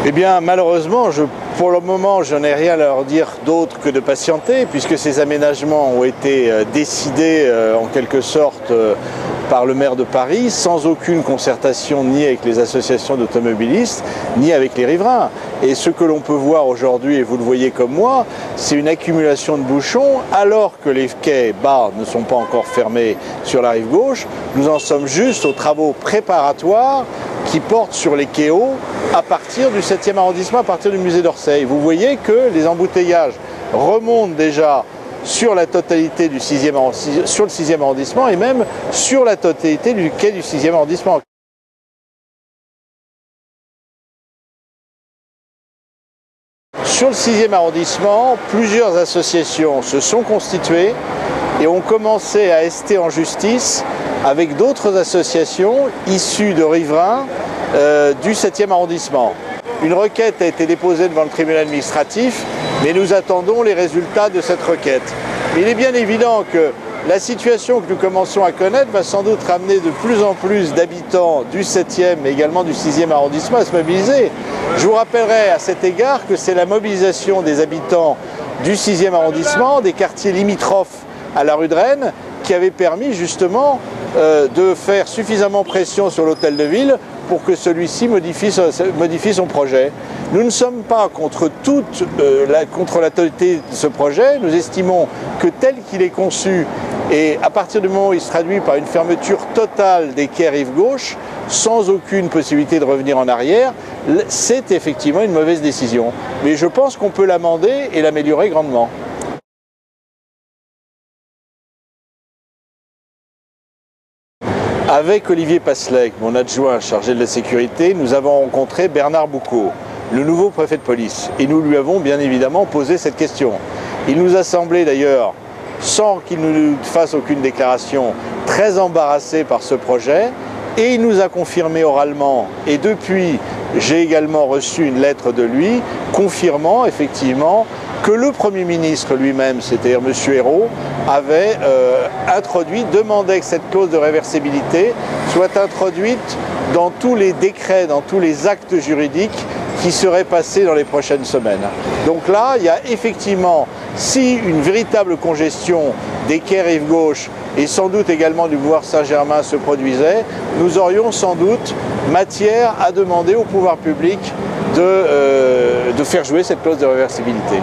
Eh bien, malheureusement, pour le moment, je n'ai rien à leur dire d'autre que de patienter, puisque ces aménagements ont été décidés en quelque sorte par le maire de Paris, sans aucune concertation ni avec les associations d'automobilistes, ni avec les riverains. Et ce que l'on peut voir aujourd'hui, et vous le voyez comme moi, c'est une accumulation de bouchons, alors que les quais bas ne sont pas encore fermés sur la rive gauche. Nous en sommes juste aux travaux préparatoires qui portent sur les quais hauts à partir du 7e arrondissement, à partir du musée d'Orsay. Vous voyez que les embouteillages remontent déjà sur la totalité du 6e arrondissement et même sur la totalité du quai du 6e arrondissement. Sur le 6e arrondissement, plusieurs associations se sont constituées et ont commencé à ester en justice avec d'autres associations issues de riverains du 7e arrondissement. Une requête a été déposée devant le tribunal administratif, mais nous attendons les résultats de cette requête. Mais il est bien évident que la situation que nous commençons à connaître va sans doute ramener de plus en plus d'habitants du 7e mais également du 6e arrondissement à se mobiliser. Je vous rappellerai à cet égard que c'est la mobilisation des habitants du 6e arrondissement, des quartiers limitrophes à la rue de Rennes, qui avait permis justement de faire suffisamment pression sur l'hôtel de ville pour que celui-ci modifie son projet. Nous ne sommes pas contre la totalité de ce projet. Nous estimons que tel qu'il est conçu, et à partir du moment où il se traduit par une fermeture totale des quais rive gauche, sans aucune possibilité de revenir en arrière, c'est effectivement une mauvaise décision. Mais je pense qu'on peut l'amender et l'améliorer grandement. Avec Olivier Passlec, mon adjoint chargé de la sécurité, nous avons rencontré Bernard Boucaud, le nouveau préfet de police, et nous lui avons bien évidemment posé cette question. Il nous a semblé d'ailleurs, sans qu'il ne nous fasse aucune déclaration, très embarrassé par ce projet, et il nous a confirmé oralement, et depuis j'ai également reçu une lettre de lui, confirmant effectivement que le Premier ministre lui-même, c'est-à-dire M. Ayrault, avait demandait que cette clause de réversibilité soit introduite dans tous les décrets, dans tous les actes juridiques qui seraient passés dans les prochaines semaines. Donc là, il y a effectivement, si une véritable congestion des quais rive gauche et sans doute également du boulevard Saint-Germain se produisait, nous aurions sans doute matière à demander au pouvoir public de faire jouer cette clause de réversibilité.